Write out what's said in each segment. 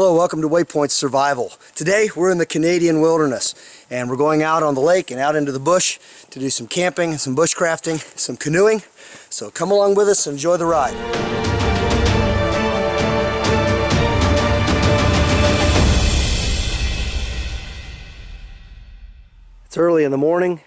Hello, welcome to Waypoint Survival. Today we're in the Canadian wilderness and we're going out on the lake and out into the bush to do some camping, some bushcrafting, some canoeing. So come along with us and enjoy the ride. It's early in the morning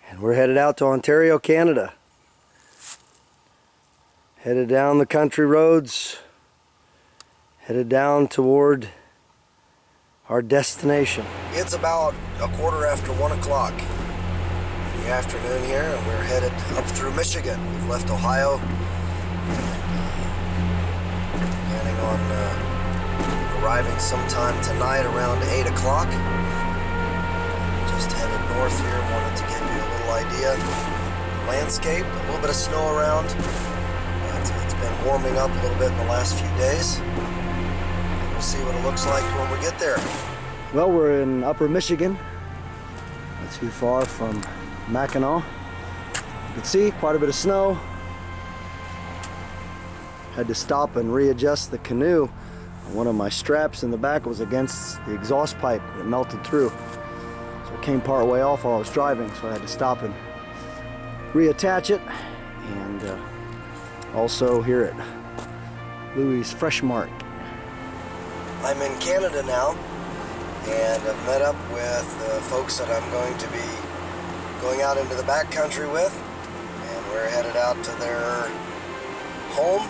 and we're headed out to Ontario, Canada. Headed down the country roads, headed down toward our destination. It's about a quarter after 1 o'clock in the afternoon here, and we're headed up through Michigan. We've left Ohio, planning on arriving sometime tonight around 8 o'clock. Just headed north here, wanted to give you a little idea of the landscape, a little bit of snow around. It's been warming up a little bit in the last few days. We'll see what it looks like when we get there. Well, we're in Upper Michigan, not too far from Mackinac. You can see quite a bit of snow. Had to stop and readjust the canoe. One of my straps in the back was against the exhaust pipe. It melted through. So it came part way off while I was driving, so I had to stop and reattach it. And also here at Louis Fresh Mart. I'm in Canada now, and I've met up with folks that I'm going to be going out into the backcountry with, and we're headed out to their home,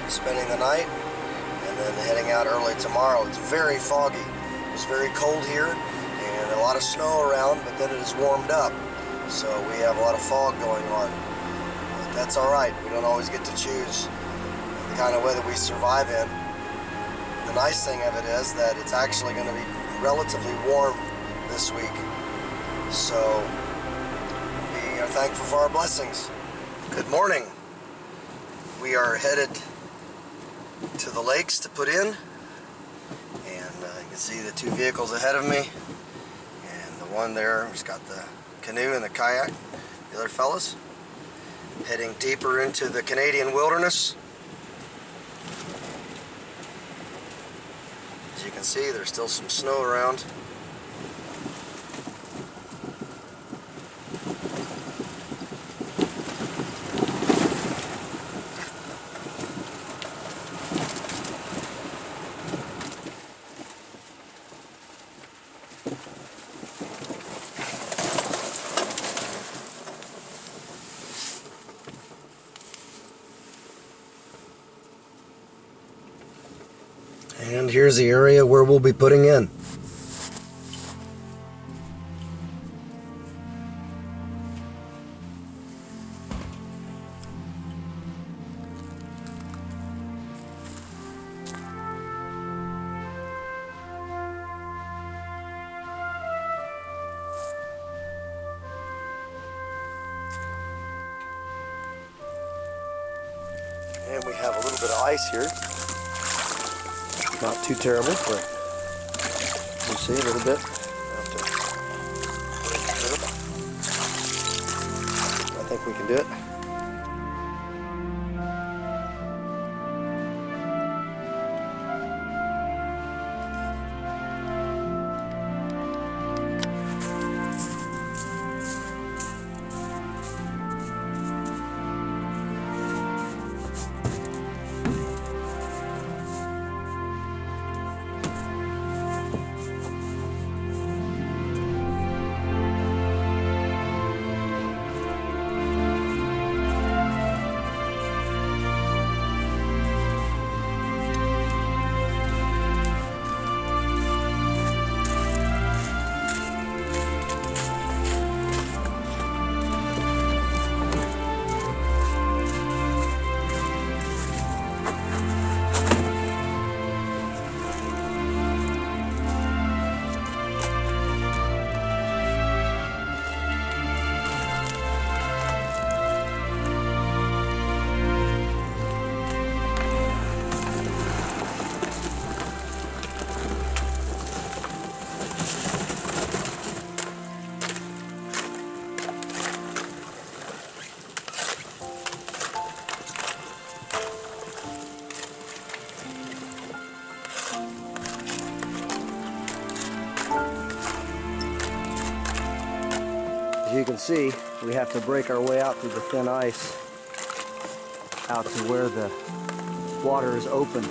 spending the night, and then heading out early tomorrow. It's very foggy. It's very cold here, and a lot of snow around, but then it has warmed up, so we have a lot of fog going on. But that's all right. We don't always get to choose the kind of weather we survive in. The nice thing of it is that it's actually going to be relatively warm this week, so we are thankful for our blessings. Good morning. We are headed to the lakes to put in, and you can see the two vehicles ahead of me, and the one there has got the canoe and the kayak, the other fellas heading deeper into the Canadian wilderness. As you can see, there's still some snow around. And here's the area where we'll be putting in. And we have a little bit of ice here. Not too terrible, but you see a little bit. I think we can do it. you can see, we have to break our way out through the thin ice out to where the water is open.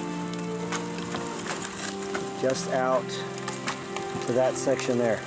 Just out to that section there.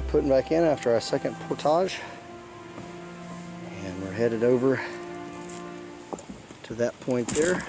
Putting back in after our second portage, and we're headed over to that point there.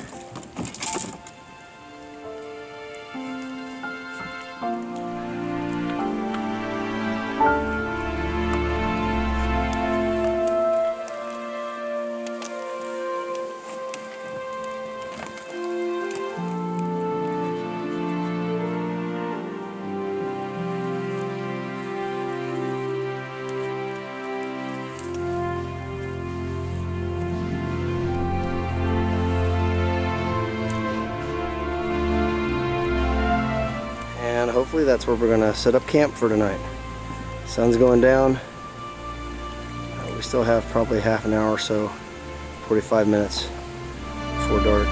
and hopefully that's where we're gonna set up camp for tonight. Sun's going down. We still have probably half an hour or so, 45 minutes before dark.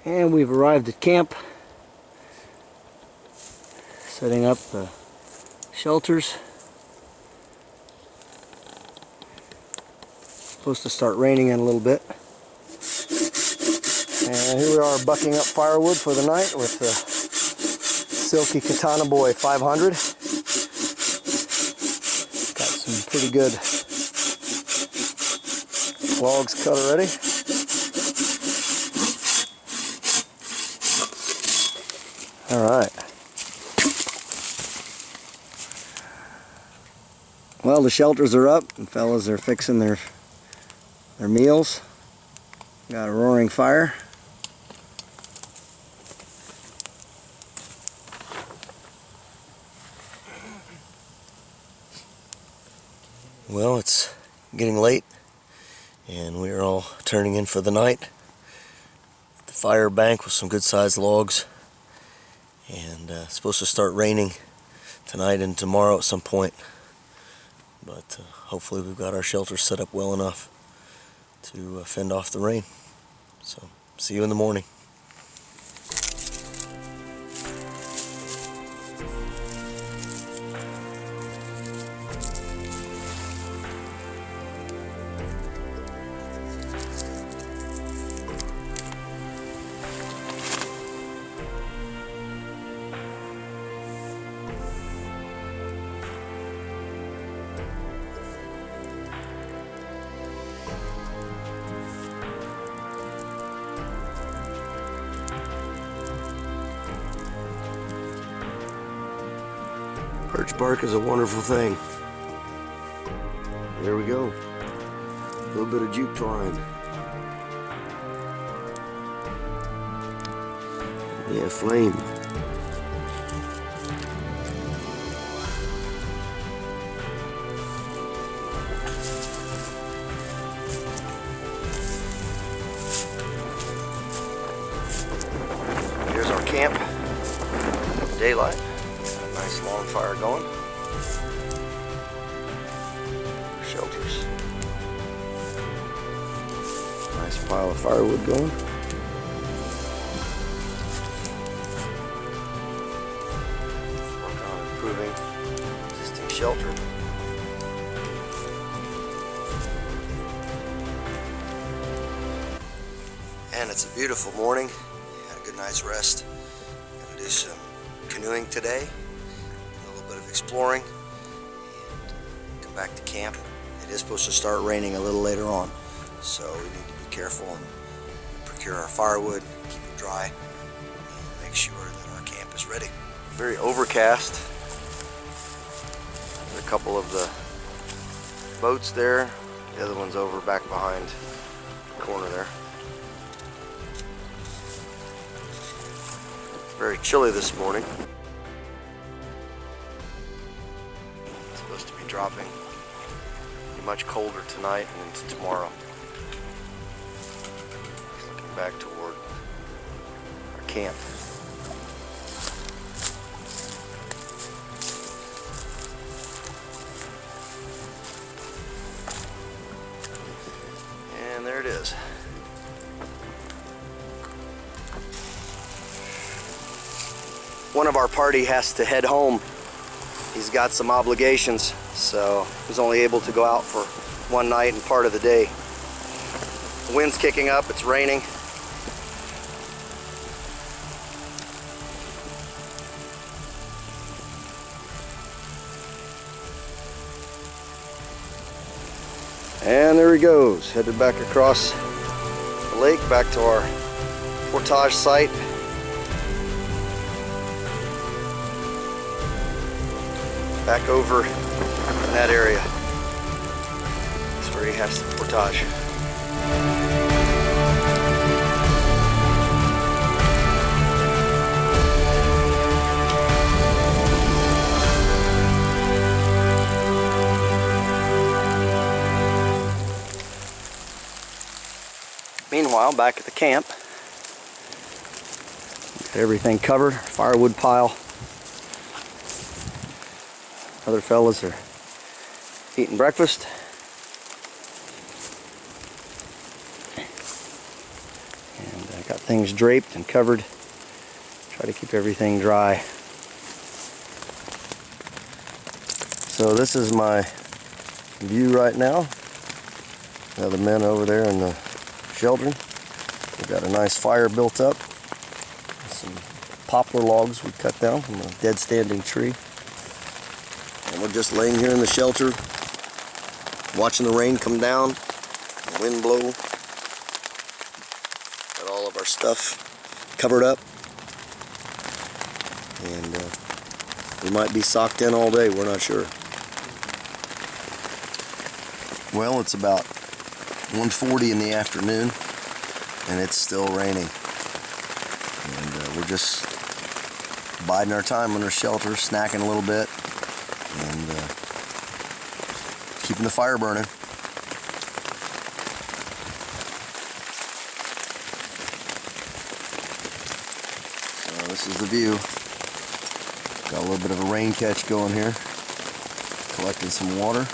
And we've arrived at camp, setting up the shelters. Supposed to start raining in a little bit. And here we are bucking up firewood for the night with the Silky Katana Boy 500. Got some pretty good logs cut already. Alright. Well, the shelters are up and fellas are fixing their meals. Got a roaring fire. Well, it's getting late and we are all turning in for the night. The fire bank with some good sized logs. And it's supposed to start raining tonight and tomorrow at some point, but hopefully we've got our shelter set up well enough to fend off the rain. So see you in the morning. Birch bark is a wonderful thing. There we go. A little bit of jute twine. Yeah, flame. Here's our camp. Daylight. Nice long fire going. Shelters. Nice pile of firewood going. Work on improving existing shelter. And it's a beautiful morning. Had a good night's rest. Gonna do some canoeing today. Exploring and come back to camp. It is supposed to start raining a little later on, so we need to be careful and procure our firewood, keep it dry, and make sure that our camp is ready. Very overcast. There's a couple of the boats there. The other one's over back behind corner there. Very chilly this morning. It's supposed to be dropping. Be much colder tonight and into tomorrow. Looking back toward our camp. And there it is. One of our party has to head home. He's got some obligations, so he's only able to go out for one night and part of the day. The wind's kicking up, it's raining. And there he goes, headed back across the lake, back to our portage site. Back over in that area. That's where he has the portage. Meanwhile, back at the camp, got everything covered, firewood pile. Other fellas are eating breakfast. And I got things draped and covered. Try to keep everything dry. So this is my view right now. The men over there in the shelter. We've got a nice fire built up. Some poplar logs we cut down from a dead standing tree. And we're just laying here in the shelter, watching the rain come down, the wind blow. Got all of our stuff covered up. And we might be socked in all day, we're not sure. Well, it's about 1:40 in the afternoon, and it's still raining. And we're just biding our time under shelter, snacking a little bit. And keeping the fire burning. So this is the view. Got a little bit of a rain catch going here. Collecting some water.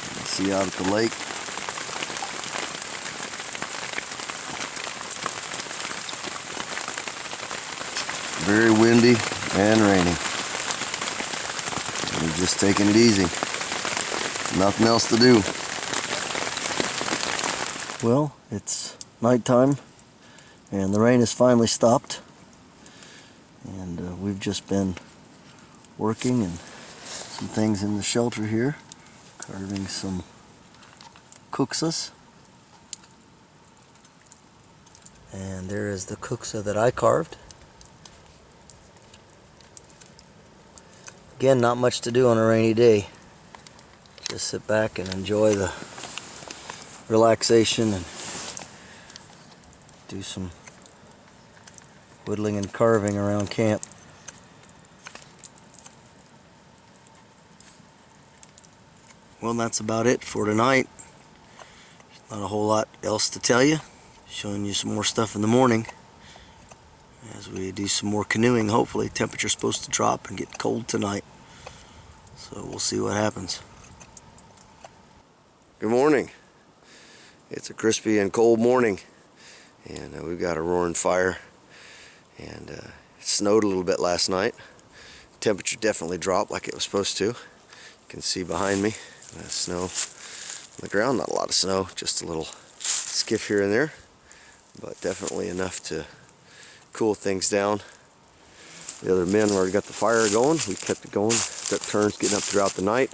You can see out at the lake. Very windy and rainy. We're just taking it easy. Nothing else to do. Well, it's nighttime and the rain has finally stopped. And we've just been working and some things in the shelter here. Carving some kuksas. And there is the kuksa that I carved. Again, not much to do on a rainy day. Just sit back and enjoy the relaxation and do some whittling and carving around camp. Well, that's about it for tonight. Not a whole lot else to tell you. Showing you some more stuff in the morning as we do some more canoeing. Hopefully, temperature's supposed to drop and get cold tonight. So we'll see what happens. Good morning. It's a crispy and cold morning, and we've got a roaring fire. And it snowed a little bit last night. Temperature definitely dropped like it was supposed to. You can see behind me the snow on the ground. Not a lot of snow, just a little skiff here and there, but definitely enough to cool things down. The other men already got the fire going. We kept it going, took turns getting up throughout the night.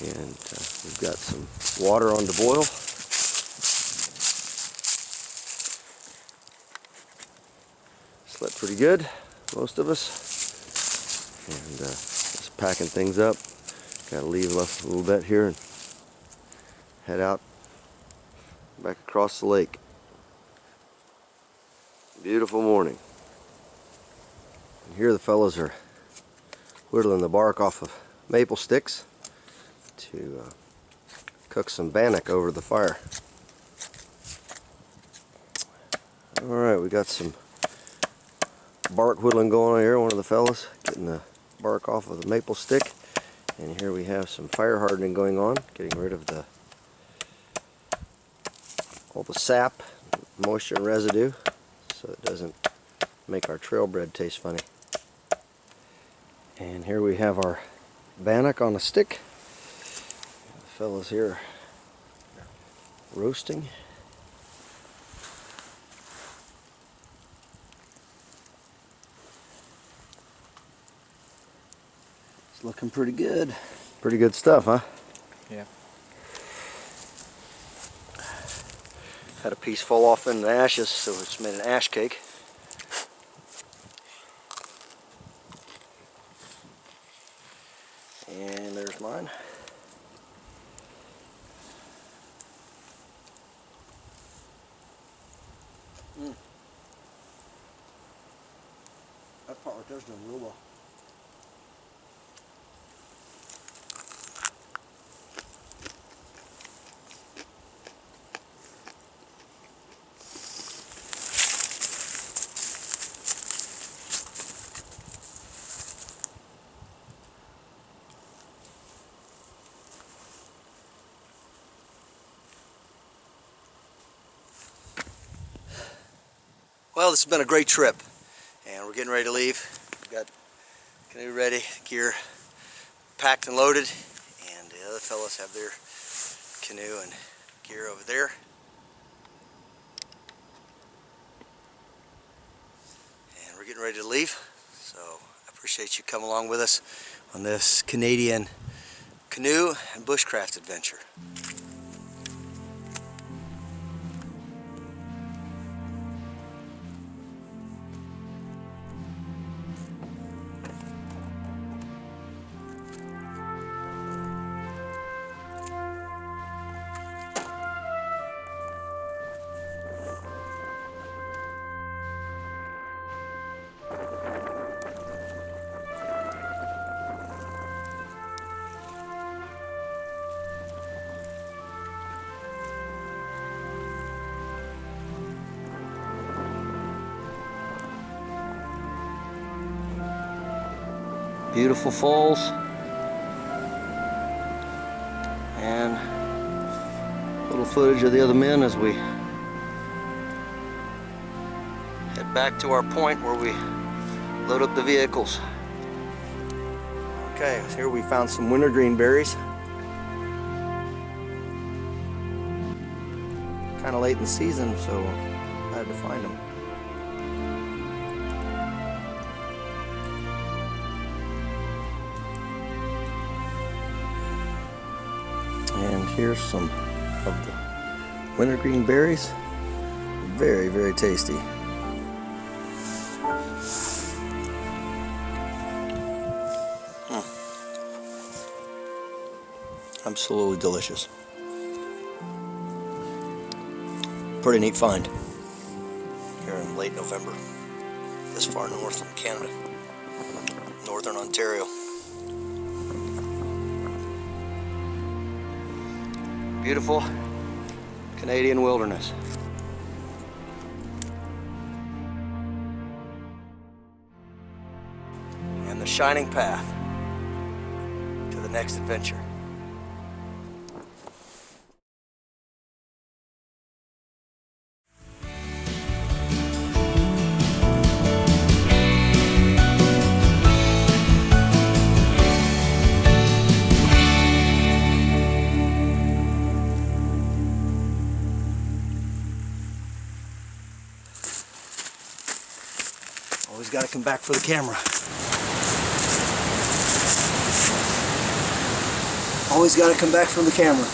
And we've got some water on to boil. Slept pretty good, most of us. And just packing things up. Got to leave a little bit here and head out back across the lake. Beautiful morning. And here the fellows are whittling the bark off of maple sticks to cook some bannock over the fire. Alright, we got some bark whittling going on here. One of the fellows getting the bark off of the maple stick. And here we have some fire hardening going on, getting rid of all the sap, moisture and residue, so it doesn't make our trail bread taste funny. And here we have our bannock on a stick. The fellows here roasting. It's looking pretty good. Pretty good stuff, huh? Yeah. Had a piece fall off in the ashes, so it's made an ash cake. And there's mine. That part right there's doing real well. Well, this has been a great trip, and we're getting ready to leave. We've got canoe ready, gear packed and loaded, and the other fellows have their canoe and gear over there. And we're getting ready to leave, so I appreciate you coming along with us on this Canadian canoe and bushcraft adventure. Beautiful falls, and a little footage of the other men as we head back to our point where we load up the vehicles. Okay, here we found some wintergreen berries. Kind of late in the season, so I had to find them. And here's some of the wintergreen berries. Very, very tasty. Absolutely delicious. Pretty neat find here in late November, this far north from Canada, northern Ontario. Beautiful Canadian wilderness. And the shining path to the next adventure. Always got to come back for the camera. Always got to come back for the camera.